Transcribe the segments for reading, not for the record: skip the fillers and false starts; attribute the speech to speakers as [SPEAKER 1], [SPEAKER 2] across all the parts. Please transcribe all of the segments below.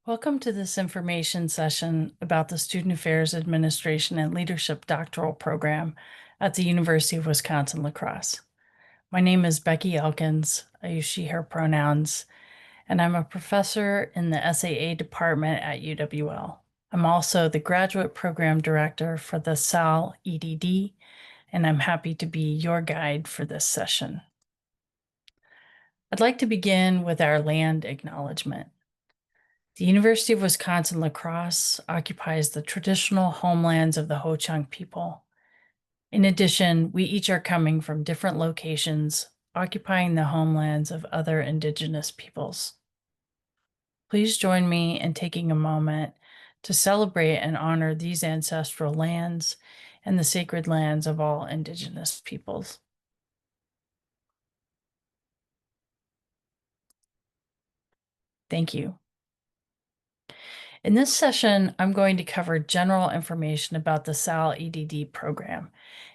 [SPEAKER 1] Welcome to this information session about the Student Affairs Administration and Leadership Doctoral Program at the University of Wisconsin-La Crosse. My name is Becky Elkins. I use she, her pronouns, and I'm a professor in the SAA department at UWL. I'm also the graduate program director for the SAL EdD, and I'm happy to be your guide for this session. I'd like to begin with our land acknowledgement. The University of Wisconsin-La Crosse occupies the traditional homelands of the Ho-Chunk people. In addition, we each are coming from different locations, occupying the homelands of other Indigenous peoples. Please join me in taking a moment to celebrate and honor these ancestral lands and the sacred lands of all Indigenous peoples. Thank you. In this session, I'm going to cover general information about the SAL EdD program,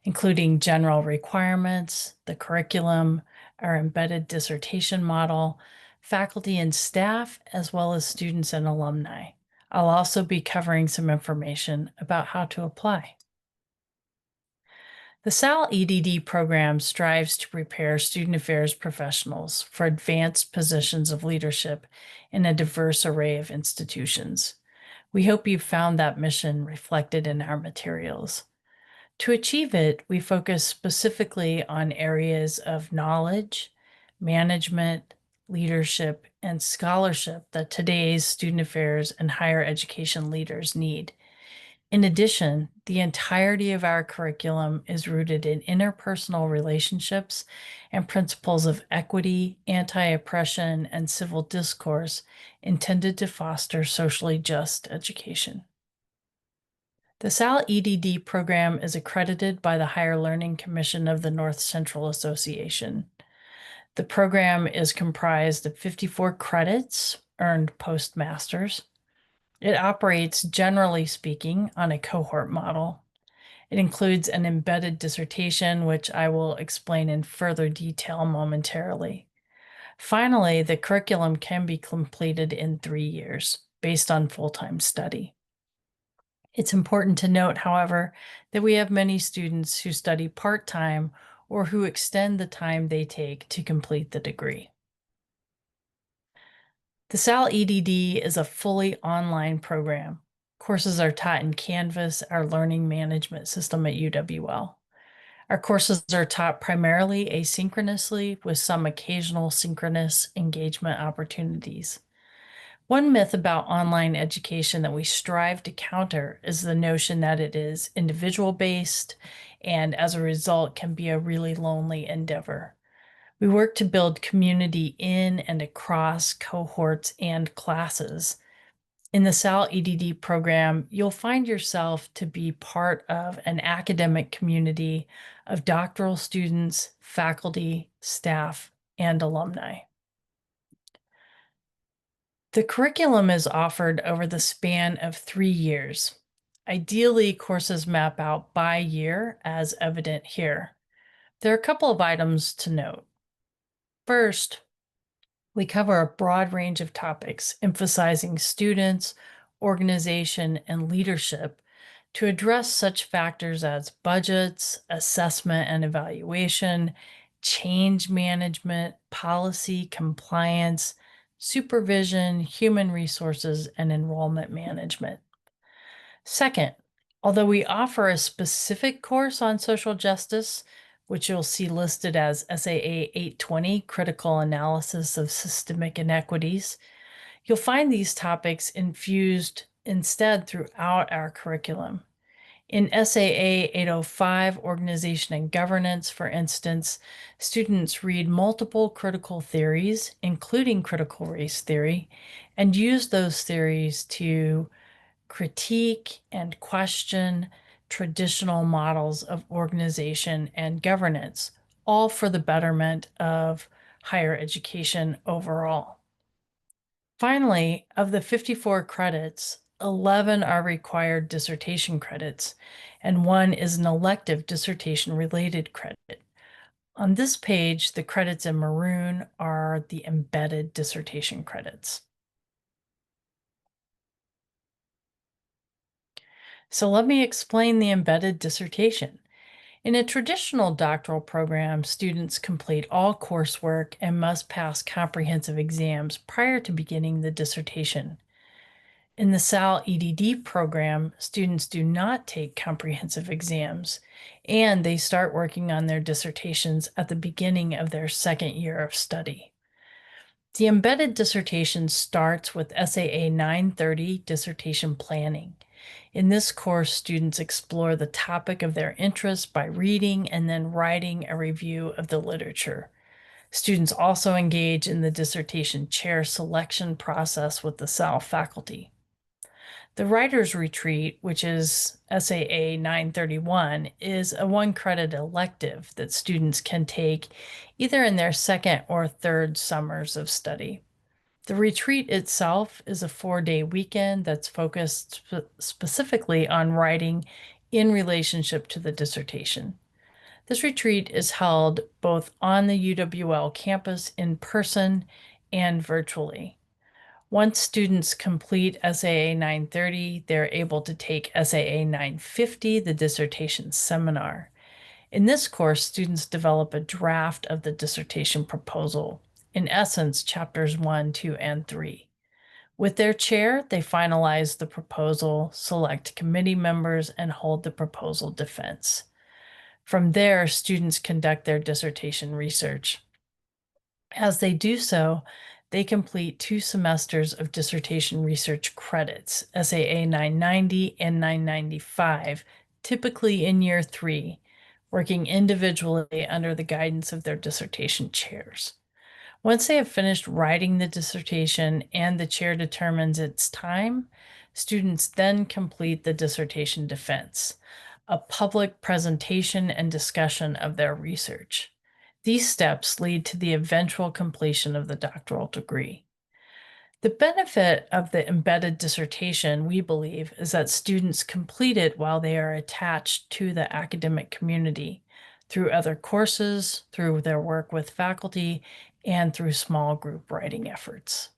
[SPEAKER 1] including general requirements, the curriculum, our embedded dissertation model, faculty and staff, as well as students and alumni. I'll also be covering some information about how to apply. The SAL EdD program strives to prepare student affairs professionals for advanced positions of leadership in a diverse array of institutions. We hope you've found that mission reflected in our materials. To achieve it, we focus specifically on areas of knowledge, management, leadership, and scholarship that today's student affairs and higher education leaders need. In addition, the entirety of our curriculum is rooted in interpersonal relationships and principles of equity, anti-oppression, and civil discourse intended to foster socially just education. The SAL EdD program is accredited by the Higher Learning Commission of the North Central Association. The program is comprised of 54 credits earned postmasters. It operates, generally speaking, on a cohort model. It includes an embedded dissertation, which I will explain in further detail momentarily. Finally, the curriculum can be completed in 3 years based on full-time study. It's important to note, however, that we have many students who study part-time or who extend the time they take to complete the degree. The SAL EdD is a fully online program. Courses are taught in Canvas, our learning management system at UWL. Our courses are taught primarily asynchronously with some occasional synchronous engagement opportunities. One myth about online education that we strive to counter is the notion that it is individual-based and as a result can be a really lonely endeavor. We work to build community in and across cohorts and classes. In the SAL EdD program, you'll find yourself to be part of an academic community of doctoral students, faculty, staff, and alumni. The curriculum is offered over the span of 3 years. Ideally, courses map out by year, as evident here. There are a couple of items to note. First, we cover a broad range of topics, emphasizing students, organization, and leadership to address such factors as budgets, assessment and evaluation, change management, policy, compliance, supervision, human resources, and enrollment management. Second, although we offer a specific course on social justice, which you'll see listed as SAA 820, Critical Analysis of Systemic Inequities, you'll find these topics infused instead throughout our curriculum. In SAA 805, Organization and Governance, for instance, students read multiple critical theories, including critical race theory, and use those theories to critique and question traditional models of organization and governance, all for the betterment of higher education overall. Finally, of the 54 credits, 11 are required dissertation credits, and 1 is an elective dissertation-related credit. On this page, the credits in maroon are the embedded dissertation credits. So let me explain the embedded dissertation. In a traditional doctoral program, students complete all coursework and must pass comprehensive exams prior to beginning the dissertation. In the SAL EdD program, students do not take comprehensive exams, and they start working on their dissertations at the beginning of their second year of study. The embedded dissertation starts with SAA 930 dissertation planning. In this course, students explore the topic of their interest by reading and then writing a review of the literature. Students also engage in the dissertation chair selection process with the SAL faculty. The Writer's Retreat, which is SAA 931, is a one-credit elective that students can take either in their second or third summers of study. The retreat itself is a 4-day weekend that's focused specifically on writing in relationship to the dissertation. This retreat is held both on the UWL campus in person and virtually. Once students complete SAA 930, they're able to take SAA 950, the dissertation seminar. In this course, students develop a draft of the dissertation proposal, in essence, chapters 1, 2, and 3. With their chair, they finalize the proposal, select committee members, and hold the proposal defense. From there, students conduct their dissertation research. As they do so, they complete 2 semesters of dissertation research credits, SAA 990 and 995, typically in year 3, working individually under the guidance of their dissertation chairs. Once they have finished writing the dissertation and the chair determines its time, students then complete the dissertation defense, a public presentation and discussion of their research. These steps lead to the eventual completion of the doctoral degree. The benefit of the embedded dissertation, we believe, is that students complete it while they are attached to the academic community through other courses, through their work with faculty, and through small group writing efforts.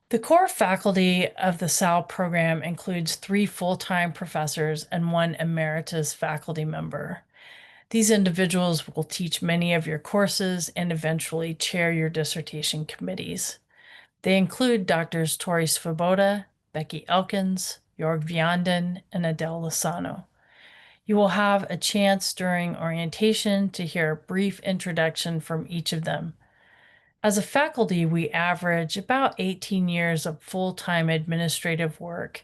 [SPEAKER 1] The core faculty of the SAL program includes 3 full-time professors and 1 emeritus faculty member. These individuals will teach many of your courses and eventually chair your dissertation committees. They include Drs. Tori Svoboda, Becky Elkins, Jorg Vianden, and Adele Lozano. You will have a chance during orientation to hear a brief introduction from each of them. As a faculty, we average about 18 years of full-time administrative work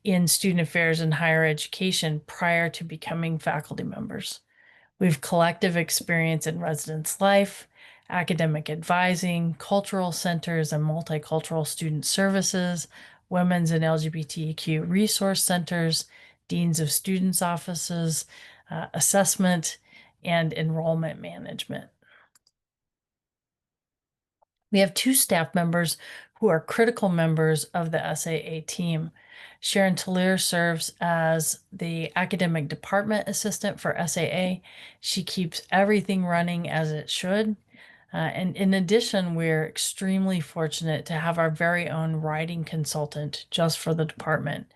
[SPEAKER 1] in student affairs and higher education prior to becoming faculty members. We have collective experience in residence life, academic advising, cultural centers and multicultural student services, women's and LGBTQ resource centers, deans of students' offices, assessment, and enrollment management. We have 2 staff members who are critical members of the SAA team. Sharon Talir serves as the academic department assistant for SAA. She keeps everything running as it should. And in addition, we're extremely fortunate to have our very own writing consultant just for the department.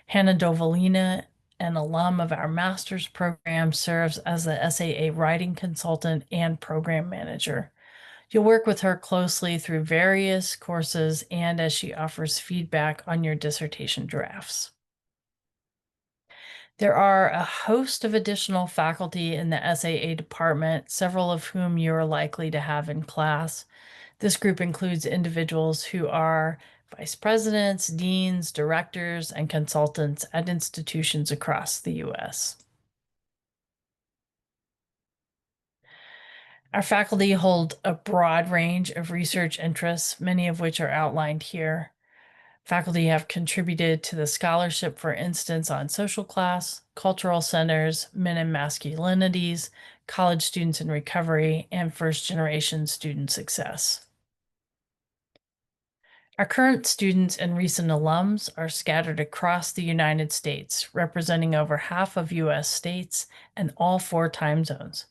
[SPEAKER 1] Hannah Dovalina, an alum of our master's program, serves as the SAA writing consultant and program manager. You'll work with her closely through various courses and as she offers feedback on your dissertation drafts. There are a host of additional faculty in the SAA department, several of whom you are likely to have in class. This group includes individuals who are vice presidents, deans, directors, and consultants at institutions across the U.S. Our faculty hold a broad range of research interests, many of which are outlined here. Faculty have contributed to the scholarship, for instance, on social class, cultural centers, men and masculinities, college students in recovery, and first-generation student success. Our current students and recent alums are scattered across the United States, representing over half of U.S. states and all 4 time zones.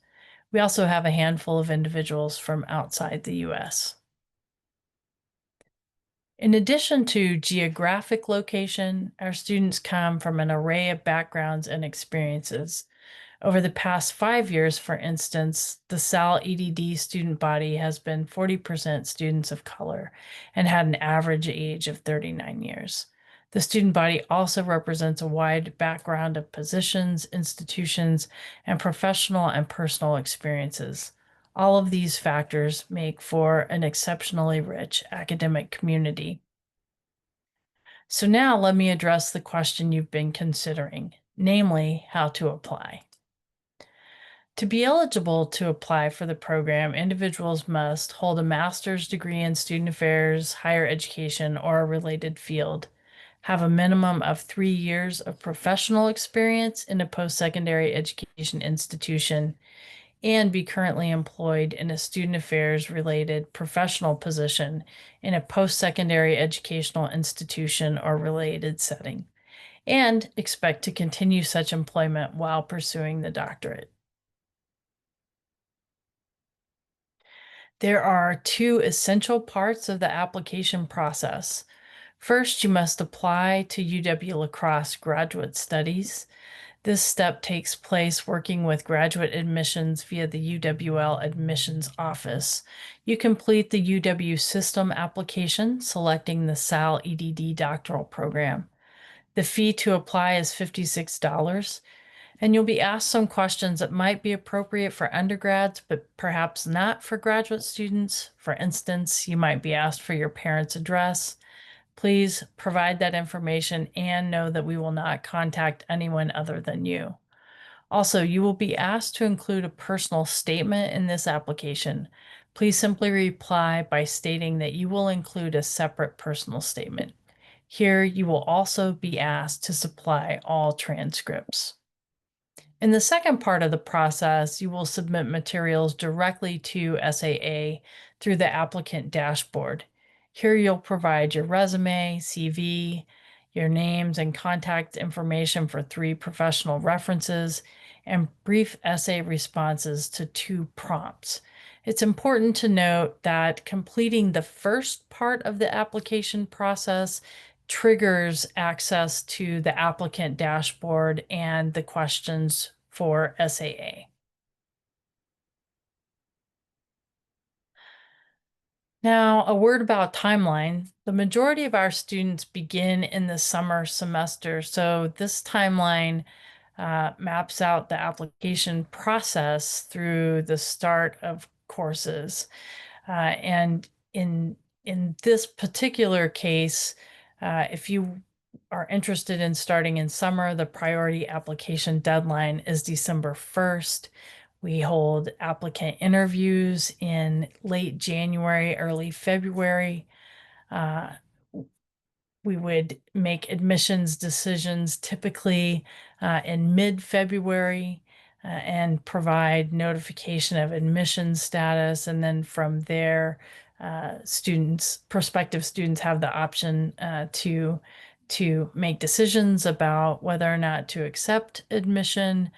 [SPEAKER 1] We also have a handful of individuals from outside the U.S. In addition to geographic location, our students come from an array of backgrounds and experiences. Over the past 5 years, for instance, the SAL EdD student body has been 40% students of color and had an average age of 39 years. The student body also represents a wide background of positions, institutions, and professional and personal experiences. All of these factors make for an exceptionally rich academic community. So now let me address the question you've been considering, namely how to apply. To be eligible to apply for the program, individuals must hold a master's degree in student affairs, higher education, or a related field, have a minimum of 3 years of professional experience in a post-secondary education institution, and be currently employed in a student affairs related professional position in a post-secondary educational institution or related setting, and expect to continue such employment while pursuing the doctorate. There are two essential parts of the application process. First, you must apply to UW-La Crosse Graduate Studies. This step takes place working with graduate admissions via the UWL admissions office. You complete the UW system application, selecting the SAL EdD doctoral program. The fee to apply is $56. And you'll be asked some questions that might be appropriate for undergrads, but perhaps not for graduate students. For instance, you might be asked for your parents' address. Please provide that information and know that we will not contact anyone other than you. Also, you will be asked to include a personal statement in this application. Please simply reply by stating that you will include a separate personal statement. Here, you will also be asked to supply all transcripts. In the second part of the process, you will submit materials directly to SAA through the applicant dashboard. Here you'll provide your resume, CV, your names and contact information for 3 professional references, and brief essay responses to 2 prompts. It's important to note that completing the first part of the application process triggers access to the applicant dashboard and the questions for SAA. Now, a word about timeline. The majority of our students begin in the summer semester, so this timeline maps out the application process through the start of courses. And in this particular case, if you are interested in starting in summer, the priority application deadline is December 1st. We hold applicant interviews in late January, early February. Uh, we would make admissions decisions typically in mid-February and provide notification of admission status. And then from there, prospective students have the option to make decisions about whether or not to accept admission.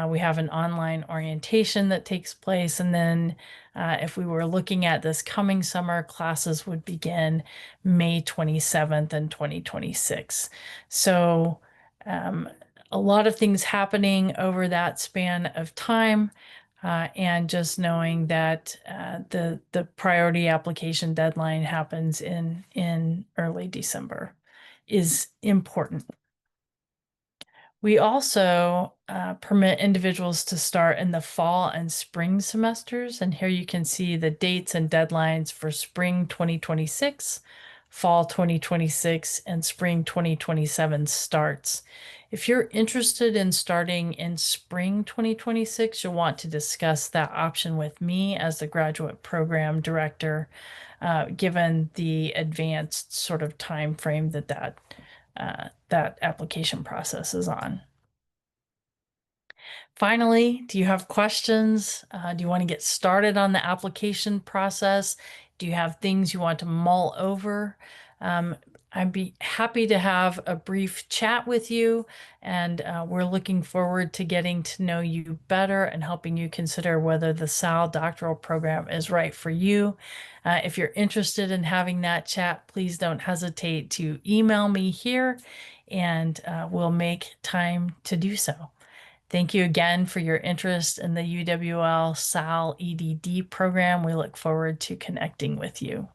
[SPEAKER 1] We have an online orientation that takes place. And then if we were looking at this coming summer, classes would begin May 27th and 2026. So a lot of things happening over that span of time. And just knowing that the priority application deadline happens in early December is important. We also permit individuals to start in the fall and spring semesters. And here you can see the dates and deadlines for spring 2026, fall 2026, and spring 2027 starts. If you're interested in starting in spring 2026, you'll want to discuss that option with me as the graduate program director, given the advanced sort of time frame that application process is on. Finally, do you have questions? Do you want to get started on the application process? Do you have things you want to mull over? I'd be happy to have a brief chat with you, and we're looking forward to getting to know you better and helping you consider whether the SAL doctoral program is right for you. If you're interested in having that chat, please don't hesitate to email me here, and we'll make time to do so. Thank you again for your interest in the UWL SAL EdD program. We look forward to connecting with you.